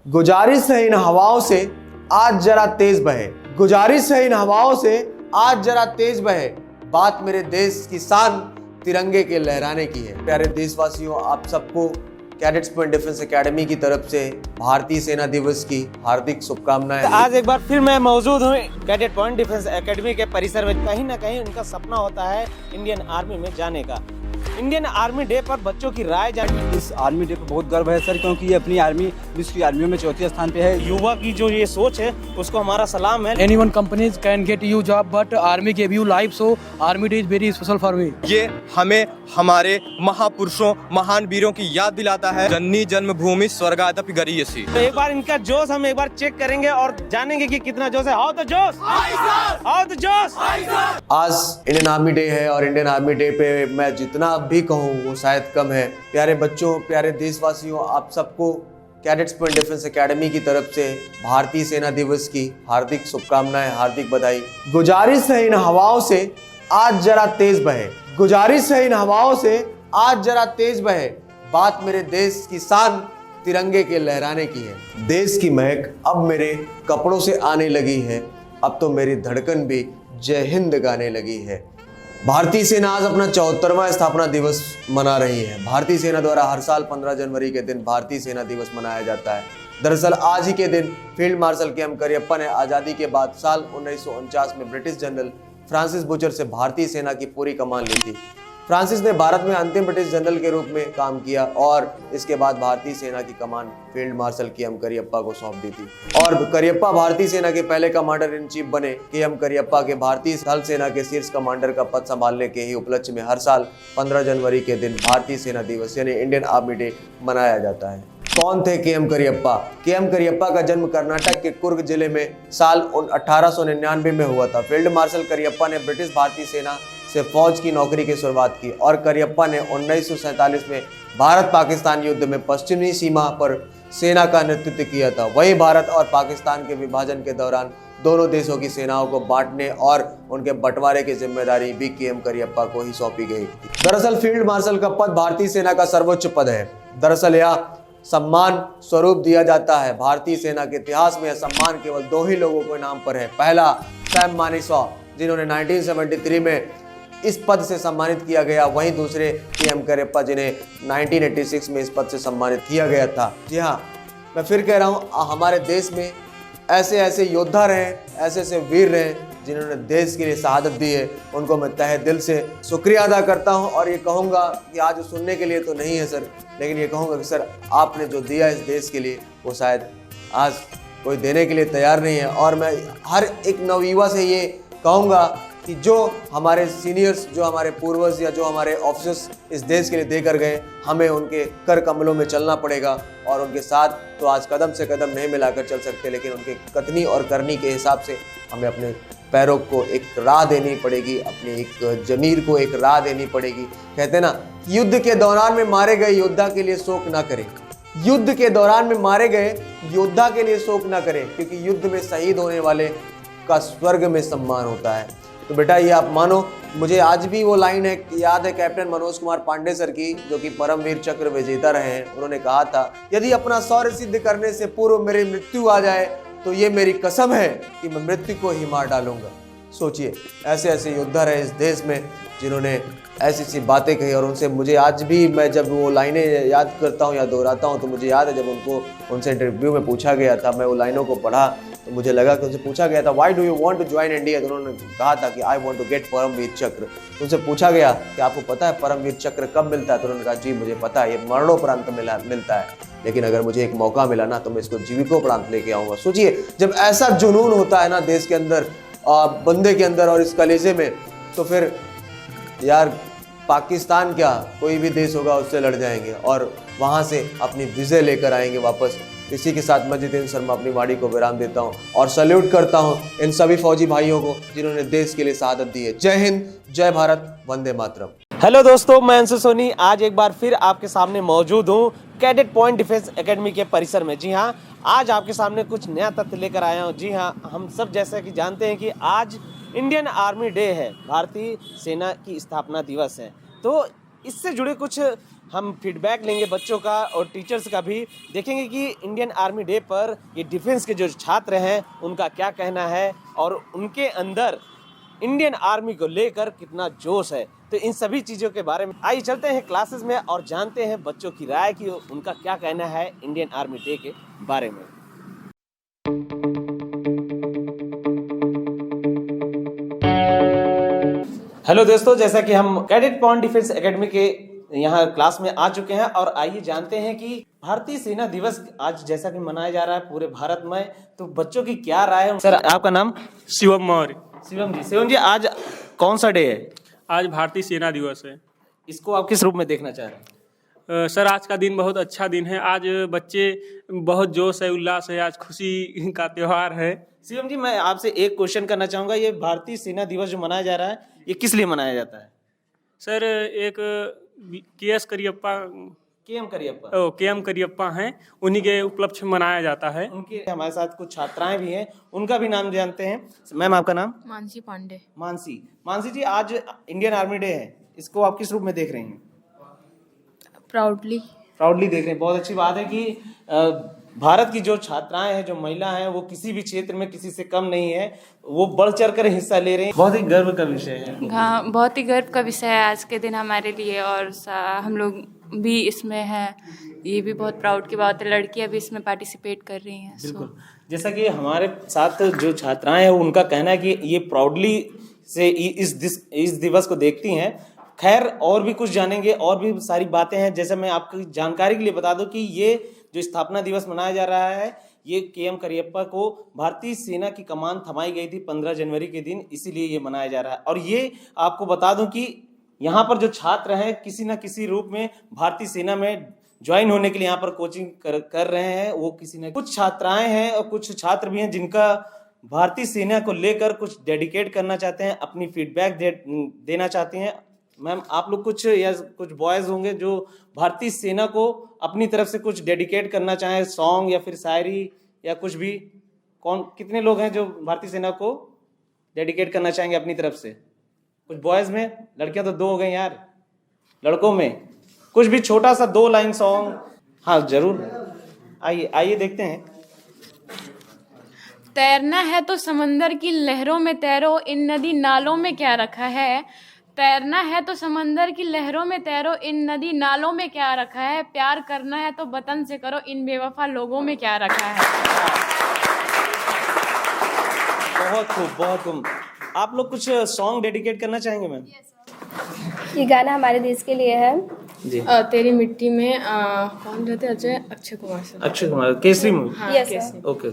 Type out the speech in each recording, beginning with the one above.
गुजारिश है इन हवाओं से आज जरा तेज बहे, गुजारिश है इन हवाओं से आज जरा तेज बहे, बात मेरे देश की शान तिरंगे के लहराने की है। प्यारे देशवासियों, आप सबको कैडेट्स पॉइंट डिफेंस एकेडमी की तरफ से भारतीय सेना दिवस की हार्दिक शुभकामनाएं। आज एक बार फिर मैं मौजूद हूँ कैडेट पॉइंट डिफेंस एकेडमी के परिसर में। कहीं ना कहीं उनका सपना होता है इंडियन आर्मी में जाने का। इंडियन आर्मी डे पर बच्चों की राय जाननी। इस आर्मी डे पर बहुत गर्व है सर, क्योंकि ये अपनी आर्मी विश्व की आर्मियों में चौथे स्थान पे है। युवा की जो ये सोच है उसको हमारा सलाम है। Anyone companies can get you job, but army gave you life, so army day is very special for me. ये हमें हमारे महापुरुषों महान वीरों की याद दिलाता है। जननी जन्मभूमि स्वर्गादपि गरीयसी। तो एक बार इनका जोश हम एक बार चेक करेंगे और जानेंगे कि कितना जोश है। आओ तो जोश, आओ तो जोश। आज इंडियन आर्मी डे है और इंडियन आर्मी डे पे मैं जितना भी कहूँ वो शायद कम है। प्यारे बच्चों, प्यारे देशवासियों, आप सबको कैडेट्स पॉइंट डिफेंस एकेडमी की तरफ से भारतीय सेना दिवस की हार्दिक शुभकामनाएं, हार्दिक बधाई। गुजारिश है इन हवाओं से आज जरा तेज बहे, गुजारिश है इन हवाओं से आज जरा तेज बहे, बात मेरे देश की शान तिरंगे के लहराने की है। देश की महक अब मेरे कपड़ों से आने लगी है, अब तो मेरी धड़कन भी जय हिंद गाने लगी है। भारतीय सेना आज अपना 74वां स्थापना दिवस मना रही है। भारतीय सेना द्वारा हर साल 15 जनवरी के दिन भारतीय सेना दिवस मनाया जाता है। दरअसल आज ही के दिन फील्ड मार्शल के एम करियप्पा ने आज़ादी के बाद साल 1949 में ब्रिटिश जनरल फ्रांसिस बुचर से भारतीय सेना की पूरी कमान ली थी। फ्रांसिस ने भारत में अंतिम ब्रिटिश जनरल के रूप में काम किया और इसके बाद भारतीय सेना की कमान फील्ड मार्शल के एम करियप्पा को सौंप दी थी और करियप्पा भारतीय सेना के पहले कमांडर इन चीफ बने। के एम करियप्पा के भारतीय थल सेना के शीर्ष कमांडर का पद संभालने के ही उपलक्ष्य में हर साल 15 जनवरी के दिन भारतीय सेना दिवस यानी इंडियन आर्मी डे मनाया जाता है। कौन थे के एम करियप्पा? के एम करियप्पा का जन्म कर्नाटक के कुर्ग जिले में साल 1899 में हुआ था। फील्ड मार्शल करियप्पा ने ब्रिटिश भारतीय सेना से फौज की नौकरी की शुरुआत की और करियप्पा ने 1947 में भारत पाकिस्तान युद्ध में पश्चिमी सीमा पर सेना का नेतृत्व किया था। वही भारत और पाकिस्तान के विभाजन के दौरान दोनों देशों की सेनाओं को बांटने और उनके बंटवारे की जिम्मेदारी भी के एम करियप्पा को ही सौंपी गई। दरअसल फील्ड मार्शल का पद भारतीय सेना का सर्वोच्च पद है। दरअसल यह सम्मान स्वरूप दिया जाता है। भारतीय सेना के इतिहास में यह सम्मान केवल 2 ही लोगों के नाम पर है। पहला सैम मानेकशॉ, जिन्होंने 1973 में इस पद से सम्मानित किया गया, वहीं दूसरे के एम करियप्पा जिन्हें 1986 में इस पद से सम्मानित किया गया था। जी हाँ, मैं फिर कह रहा हूँ, हमारे देश में ऐसे ऐसे योद्धा रहे, ऐसे ऐसे वीर रहे जिन्होंने देश के लिए शहादत दी है। उनको मैं तहे दिल से शुक्रिया अदा करता हूँ और ये कहूँगा कि आज सुनने के लिए तो नहीं है सर, लेकिन ये कहूँगा कि सर आपने जो दिया इस देश के लिए वो शायद आज कोई देने के लिए तैयार नहीं है। और मैं हर एक नवयुवा से ये कहूँगा कि जो हमारे सीनियर्स, जो हमारे पूर्वज या जो हमारे ऑफिसर्स इस देश के लिए देकर गए, हमें उनके कर कमलों में चलना पड़ेगा और उनके साथ तो आज कदम से कदम नहीं मिलाकर चल सकते, लेकिन उनके कथनी और करनी के हिसाब से हमें अपने पैरों को एक राह देनी पड़ेगी, अपनी एक जमीर को एक राह देनी पड़ेगी। कहते ना, युद्ध के दौरान में मारे गए योद्धा के लिए शोक ना करें, युद्ध के दौरान में मारे गए योद्धा के लिए शोक ना करें, क्योंकि युद्ध में शहीद होने वाले का स्वर्ग में सम्मान होता है। तो बेटा ये आप मानो, मुझे आज भी वो लाइन है याद है कैप्टन मनोज कुमार पांडे सर की, जो कि परमवीर चक्र विजेता रहे हैं। उन्होंने कहा था, यदि अपना शौर्य सिद्ध करने से पूर्व मेरी मृत्यु आ जाए तो ये मेरी कसम है कि मैं मृत्यु को ही मार डालूंगा। सोचिए, ऐसे ऐसे योद्धा रहे इस देश में जिन्होंने ऐसी ऐसी बातें कही और उनसे मुझे आज भी, मैं जब वो लाइनें याद करता हूँ या दोहराता हूँ तो मुझे याद है जब उनसे इंटरव्यू में पूछा गया था, मैं वो लाइनों को पढ़ा तो मुझे लगा कि उनसे पूछा गया था, why do you want to join India? तो उन्होंने कहा था कि I want to get Paramvir Chakra. उनसे पूछा गया कि आपको पता है परमवीर चक्र कब मिलता है? तो उन्होंने कहा जी मुझे पता है, ये मरणोपरांत मिलता है, लेकिन अगर मुझे एक मौका मिला ना तो मैं इसको जीविकोपरांत लेके आऊँगा। सोचिए, जब ऐसा जुनून होता है ना देश के अंदर, बंदे के अंदर और इस कलेजे में, तो फिर यार पाकिस्तान क्या, कोई भी देश होगा उससे लड़ जाएंगे और वहाँ से अपनी विजय लेकर आएंगे वापस। इसी के साथ मैं जितेंद्र शर्मा अपनी वाणी को विराम देता हूँ और सैल्यूट करता हूँ इन सभी फौजी भाइयों को जिन्होंने देश के लिए शहादत दी है। जय हिंद, जय भारत, वंदे मातरम। हेलो दोस्तों, मैं अंशु सोनी आज एक बार फिर आपके सामने मौजूद हूँ कैडेट पॉइंट डिफेंस एकेडमी के परिसर में। जी हाँ, आज आपके सामने कुछ नया तथ्य लेकर आया हूँ। जी हाँ, हम सब जैसा कि जानते हैं कि आज इंडियन आर्मी डे है, भारतीय सेना की स्थापना दिवस है। तो इससे जुड़े कुछ हम फीडबैक लेंगे बच्चों का और टीचर्स का भी, देखेंगे कि इंडियन आर्मी डे पर ये डिफेंस के जो छात्र हैं उनका क्या कहना है और उनके अंदर इंडियन आर्मी को लेकर कितना जोश है। तो इन सभी चीज़ों के बारे में आइए चलते हैं क्लासेस में और जानते हैं बच्चों की राय कि उनका क्या कहना है इंडियन आर्मी डे के बारे में। हेलो दोस्तों, जैसा कि हम कैडेट पॉइंट डिफेंस एकेडमी के यहाँ क्लास में आ चुके हैं और आइए जानते हैं कि भारतीय सेना दिवस आज जैसा कि मनाया जा रहा है पूरे भारत में, तो बच्चों की क्या राय है। सर, आपका नाम? शिवम मौर्य। शिवम जी, आज कौन सा डे है? आज भारतीय सेना दिवस है। इसको आप किस रूप में देखना चाह रहे हैं? सर, आज का दिन बहुत अच्छा दिन है। आज बच्चे बहुत जोश है, उल्लास है, आज खुशी का त्योहार है। शिवम जी, मैं आपसे एक क्वेश्चन करना चाहूंगा। ये भारतीय सेना दिवस जो मनाया जा रहा है, ये किस लिए मनाया जाता है? सर, एक के.एस. करियप्पा, के.एम. करियप्पा हैं, उन्हीं के उपलक्ष्य में मनाया जाता है। उनके हमारे साथ कुछ छात्राएं भी हैं, उनका भी नाम जानते हैं। मैम, आपका नाम? मानसी पांडे। मानसी जी, आज इंडियन आर्मी डे है, इसको आप किस रूप में देख रही हैं? प्राउडली देख रहे हैं। बहुत अच्छी बात है कि भारत की जो छात्राएं हैं, जो महिला हैं, वो किसी भी क्षेत्र में किसी से कम नहीं है, वो बढ़ चढ़ कर हिस्सा ले रहे हैं। बहुत ही गर्व का विषय है। हाँ, बहुत ही गर्व का विषय है आज के दिन हमारे लिए, और हम लोग भी इसमें हैं। ये भी बहुत प्राउड की बात है, लड़कियां भी इसमें पार्टिसिपेट कर रही हैं। बिल्कुल, जैसा कि हमारे साथ जो छात्राएं हैं उनका कहना है कि ये प्राउडली से इस दिवस को देखती हैं। खैर, और भी कुछ जानेंगे, और भी सारी बातें हैं। जैसे मैं आपकी जानकारी के लिए बता दूं कि ये जो स्थापना दिवस मनाया जा रहा है, ये के.एम. करियप्पा को भारतीय सेना की कमान थमाई गई थी 15 जनवरी के दिन, इसीलिए ये मनाया जा रहा है। और ये आपको बता दूं कि यहाँ पर जो छात्र हैं किसी न किसी रूप में भारतीय सेना में ज्वाइन होने के लिए यहाँ पर कोचिंग कर रहे हैं। वो किसी न कुछ छात्राएं हैं और कुछ छात्र भी हैं जिनका भारतीय सेना को लेकर कुछ डेडिकेट करना चाहते हैं, अपनी फीडबैक देना चाहते हैं। मैम, आप लोग कुछ बॉयज होंगे जो भारतीय सेना को अपनी तरफ से कुछ डेडिकेट करना चाहें, सॉन्ग या फिर शायरी या कुछ भी। कितने लोग हैं जो भारतीय सेना को डेडिकेट करना चाहेंगे अपनी तरफ से? कुछ बॉयज में, लड़कियां तो 2 हो गई यार। लड़कों में कुछ भी छोटा सा 2 लाइन सॉन्ग? हाँ जरूर, आइए देखते हैं। तैरना है तो समंदर की लहरों में तैरो, इन नदी नालों में क्या रखा है। तैरना है तो समंदर की लहरों में तैरो, इन नदी नालों में क्या रखा है। प्यार करना है तो वतन से करो, इन बेवफा लोगों में क्या रखा है। बहुत खूब। आप लोग कुछ सॉन्ग डेडिकेट करना चाहेंगे मैम? ये गाना हमारे देश के लिए है जी। तेरी मिट्टी में कौन रहते हैं? Akshay Kumar, Kesari movie. Yes sir. Okay.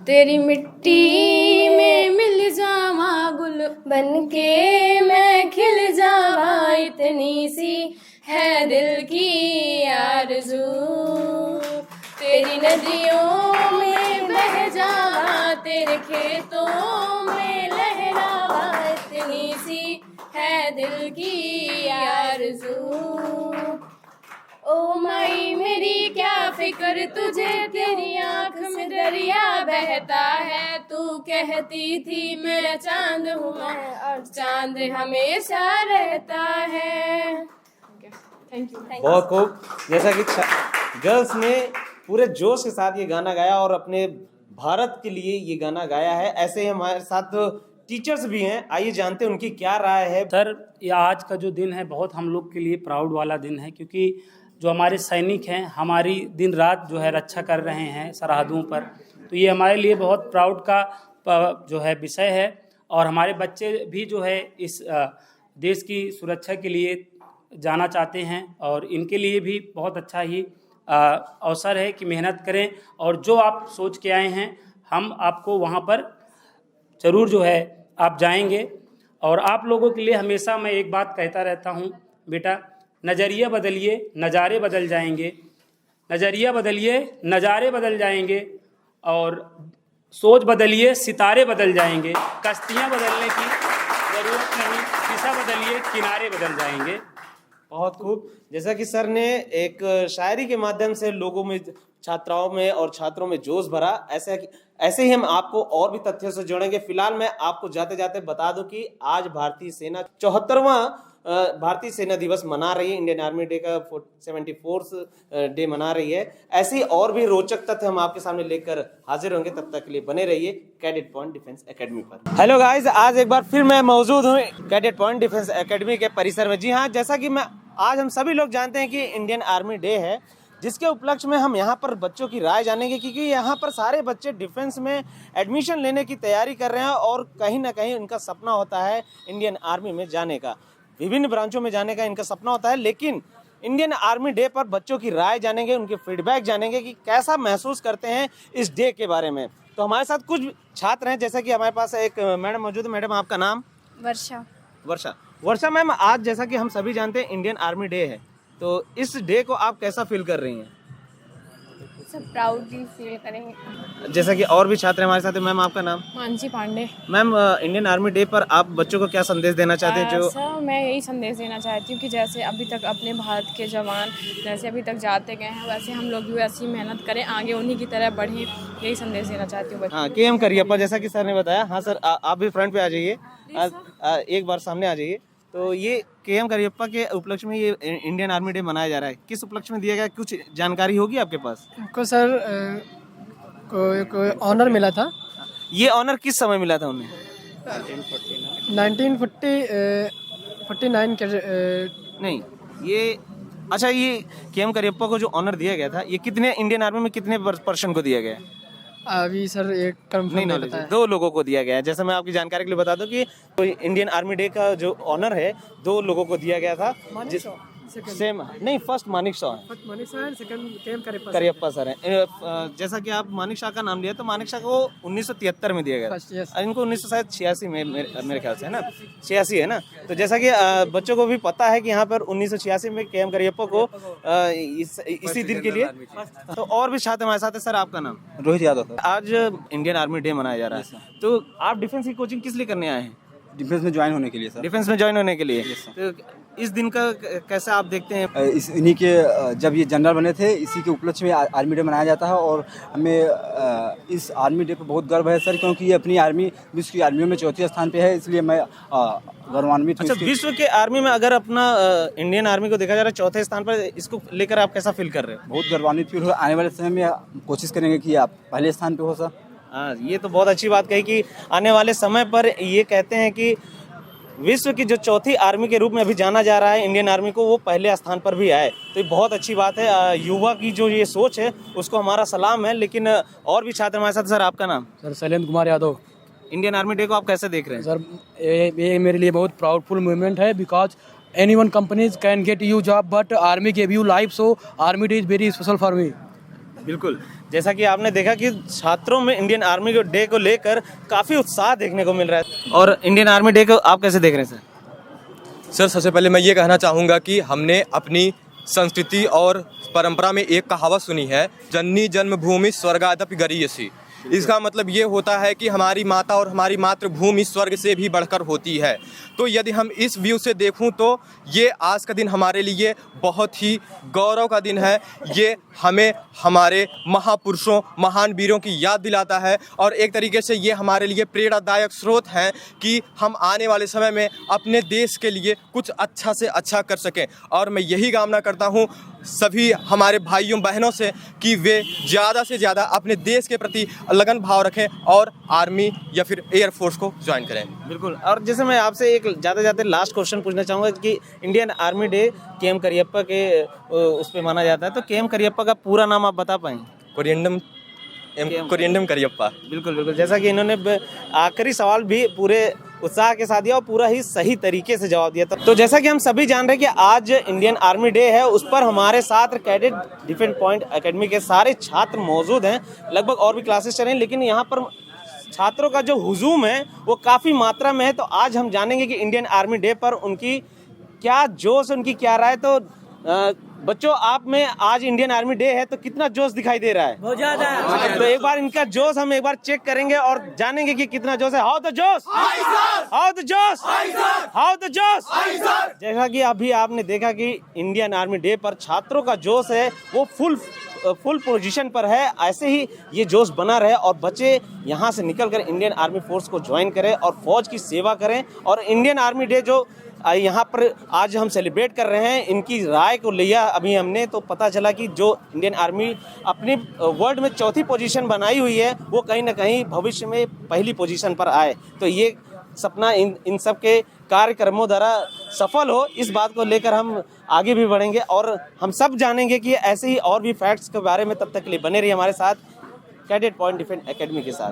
तेरी मिट्टी में मिल जावा गुल बन के मैं खिल जावा, इतनी सी है दिल की आरज़ू। तेरी नदियों में बह जावा, तेरे खेतों में लहरावा, इतनी सी है दिल की आरज़ू। ओ माई मेरी क्या फिक्र तुझे, तेरी आँख में दरिया बहता है। तू कहती थी मेरा चांद हूँ मैं, और चांद हमेशा रहता है। Thank you. बहुत खूब। जैसा कि गर्ल्स ने पूरे जोश के साथ ये गाना गाया और अपने भारत के लिए ये गाना गाया है, ऐसे ही हमारे साथ टीचर्स भी हैं। आइए जानते हैं उनकी क्या राय है। सर, ये आज का जो दिन है बहुत हम लोग के लिए प्राउड वाला दिन है, क्योंकि जो हमारे सैनिक हैं हमारी दिन रात जो है रक्षा कर रहे हैं सरहदों पर, तो ये हमारे लिए बहुत प्राउड का जो है विषय है। और हमारे बच्चे भी जो है इस देश की सुरक्षा के लिए जाना चाहते हैं, और इनके लिए भी बहुत अच्छा ही अवसर है कि मेहनत करें, और जो आप सोच के आए हैं हम आपको वहाँ पर ज़रूर जो है आप जाएंगे। और आप लोगों के लिए हमेशा मैं एक बात कहता रहता हूँ, बेटा नज़रिया बदलिए नज़ारे बदल जाएंगे, नज़रिया बदलिए नज़ारे बदल जाएंगे, और सोच बदलिए सितारे बदल जाएंगे। कश्तियाँ बदलने की ज़रूरत नहीं, दिशा बदलिए किनारे बदल जाएंगे। बहुत खूब। जैसा कि सर ने एक शायरी के माध्यम से लोगों में, छात्राओं में और छात्रों में जोश भरा, ऐसे ही हम आपको और भी तथ्यों से जोड़ेंगे। फिलहाल मैं आपको जाते जाते बता दूं कि आज भारतीय सेना 74वां भारतीय सेना दिवस मना रही है, इंडियन आर्मी डे का 74th डे मना रही है। ऐसे ही और भी रोचक तथ्य हम आपके सामने लेकर हाजिर होंगे, तब तक के लिए बने रहिए कैडेट पॉइंट डिफेंस एकेडमी पर। हेलो गाइस, आज एक बार फिर मैं मौजूद हूँ कैडेट पॉइंट डिफेंस एकेडमी के परिसर में। जी हाँ, जैसा कि आज हम सभी लोग जानते हैं कि इंडियन आर्मी डे है, जिसके उपलक्ष्य में हम यहाँ पर बच्चों की राय जानेंगे, क्योंकि यहाँ पर सारे बच्चे डिफेंस में एडमिशन लेने की तैयारी कर रहे हैं और कहीं ना कहीं उनका सपना होता है इंडियन आर्मी में जाने का, विभिन्न ब्रांचों में जाने का इनका सपना होता है। लेकिन इंडियन आर्मी डे पर बच्चों की राय जानेंगे, उनके फीडबैक जानेंगे कि कैसा महसूस करते हैं इस डे के बारे में। तो हमारे साथ कुछ छात्र हैं, जैसा कि हमारे पास एक मैडम मौजूद है। मैडम, आपका नाम? वर्षा मैम, आज जैसा कि हम सभी जानते हैं इंडियन आर्मी डे है, तो इस डे को आप कैसा फील कर रही हैं? सब प्राउडली फील करेंगे। जैसा कि और भी छात्र हमारे साथ हैं। मैम, आपका नाम? Mansi Pandey. Ma'am, Indian Army Day पर आप बच्चों को क्या संदेश देना चाहते हैं? जो सर, मैं यही संदेश देना चाहती हूँ कि जैसे अभी तक अपने भारत के जवान जैसे अभी तक जाते गए हैं, वैसे हम लोग भी वैसी मेहनत करें, आगे उन्हीं की तरह बढ़ें, यही संदेश देना चाहती हूँ। हाँ, केएम करियप्पा, जैसा कि सर ने बताया। हाँ सर, आप भी फ्रंट पे आ जाइए, एक बार सामने आ जाइए। तो ये केएम करियप्पा के उपलक्ष्य में ये इंडियन आर्मी डे मनाया जा रहा है, किस उपलक्ष्य में दिया गया, कुछ जानकारी होगी आपके पास? हमको सर कोई ऑनर मिला था। ये ऑनर किस समय मिला था उन्हें? 1949 के नहीं, ये अच्छा, ये केएम करियप्पा को जो ऑनर दिया गया था, ये कितने इंडियन आर्मी में कितने पर्सन को दिया गया? अभी सर एक कंफर्म नहीं पता है। 2 लोगों को दिया गया है। जैसे मैं आपकी जानकारी के लिए बता दूं कि इंडियन आर्मी डे का जो ऑनर है 2 लोगों को दिया गया था। सेम नहीं, फर्स्ट मानिक शाह है, सेकंड केएम करियप्पा सर है। जैसा कि आप मानिक शाह का नाम लिया, तो मानिक शाह को 1973 में दिया गया था, इनको 1986 में मेरे ख्याल से, है ना? 86 है ना? तो जैसा कि बच्चों को भी पता है कि यहाँ पर 1986 में केएम करियप्पा को इसी दिन के लिए। तो और भी छात्र हमारे साथ है। सर, आपका नाम? रोहित यादव। आज इंडियन आर्मी डे मनाया जा रहा है, तो आप डिफेंस की कोचिंग किस लिए करने आए हैं? डिफेंस में ज्वाइन होने के लिए सर। डिफेंस में ज्वाइन होने के लिए। तो इस दिन का कैसे आप देखते हैं? इन्हीं के जब ये जनरल बने थे, इसी के उपलक्ष्य में आर्मी डे मनाया जाता है और हमें इस आर्मी डे पर बहुत गर्व है सर, क्योंकि ये अपनी आर्मी विश्व की आर्मियों में 4थे स्थान पे है, इसलिए मैं गौरवान्वित हूँ। अच्छा, विश्व के आर्मी में अगर अपना इंडियन आर्मी को देखा जा रहा है 4थे स्थान पर, इसको लेकर आप कैसा फील कर रहे हो? बहुत गौरवान्वित फील हो। आने वाले समय में कोशिश करेंगे कि आप पहले स्थान पे हो सर। हाँ, ये तो बहुत अच्छी बात कही कि आने वाले समय पर ये कहते हैं कि विश्व की जो 4थी आर्मी के रूप में अभी जाना जा रहा है इंडियन आर्मी को, वो पहले स्थान पर भी आए, तो ये बहुत अच्छी बात है। युवा की जो ये सोच है उसको हमारा सलाम है। लेकिन और भी छात्र हमारे साथ। सर, आपका नाम? Sir, Shailendra Kumar Yadav. Indian Army day को आप कैसे देख रहे हैं? सर, ये मेरे लिए बहुत प्राउडफुल मूवमेंट है, because anyone companies can get you job but army gave you life, so army day is very special for me। बिल्कुल, जैसा कि आपने देखा कि छात्रों में इंडियन आर्मी डे को लेकर काफी उत्साह देखने को मिल रहा है। और इंडियन आर्मी डे को आप कैसे देख रहे हैं सर? सर, सबसे पहले मैं ये कहना चाहूँगा कि हमने अपनी संस्कृति और परंपरा में एक कहावत सुनी है, जननी जन्मभूमि स्वर्गादपि गरीयसी। इसका मतलब ये होता है कि हमारी माता और हमारी मातृभूमि स्वर्ग से भी बढ़कर होती है। तो यदि हम इस व्यू से देखूं तो ये आज का दिन हमारे लिए बहुत ही गौरव का दिन है। ये हमें हमारे महापुरुषों, महान वीरों की याद दिलाता है और एक तरीके से ये हमारे लिए प्रेरणादायक स्रोत हैं कि हम आने वाले समय में अपने देश के लिए कुछ अच्छा से अच्छा कर सकें। और मैं यही कामना करता हूँ सभी हमारे भाइयों बहनों से कि वे ज़्यादा से ज़्यादा अपने देश के प्रति लगन भाव रखें और आर्मी या फिर एयरफोर्स को ज्वाइन करें। बिल्कुल। और जैसे मैं आपसे एक जाते लास्ट क्वेश्चन पूछना चाहूँगा कि Indian Army Day K M Cariappa के उस पर माना जाता है, तो केएम करियप्पा का पूरा नाम आप बता पाएंगे? कोरियंडम करियप्पा। बिल्कुल। जैसा कि इन्होंने आखिरी सवाल भी पूरे उत्साह के साथ दिया और पूरा ही सही तरीके से जवाब दिया। तो जैसा कि हम सभी जान रहे हैं कि आज इंडियन आर्मी डे है, उस पर हमारे साथ कैडेट डिफेंस पॉइंट एकेडमी के सारे छात्र मौजूद हैं। लगभग और भी क्लासेस चल रही हैं, लेकिन यहाँ पर छात्रों का जो हुजूम है वो काफ़ी मात्रा में है। तो आज हम जानेंगे कि इंडियन आर्मी डे पर उनकी क्या जोश, उनकी क्या राय। तो बच्चों, आप में आज इंडियन आर्मी डे है तो कितना जोश दिखाई दे रहा है? बहुत ज्यादा। तो एक बार इनका जोश हम एक बार चेक करेंगे और जानेंगे कि कितना जोश है। हाउ द जोश, हाउ द जोश, हाउ द जोश। जैसा कि अभी आपने देखा कि इंडियन आर्मी डे पर छात्रों का जोश है वो फुल पोजीशन पर है। ऐसे ही ये जोश बना रहे और बच्चे यहाँ से निकलकर इंडियन आर्मी फोर्स को ज्वाइन करें और फौज की सेवा करें। और इंडियन आर्मी डे जो यहाँ पर आज हम सेलिब्रेट कर रहे हैं, इनकी राय को लिया अभी हमने, तो पता चला कि जो इंडियन आर्मी अपनी वर्ल्ड में चौथी पोजीशन बनाई हुई है वो कहीं ना कहीं भविष्य में पहली पोजीशन पर आए। तो ये सपना इन सब के कार्यक्रमों द्वारा सफल हो, इस बात को लेकर हम आगे भी बढ़ेंगे और हम सब जानेंगे कि ऐसे ही और भी फैक्ट्स के बारे में। तब तक के लिए बने रहिए हमारे साथ कैडेट पॉइंट डिफेंस एकेडमी के साथ।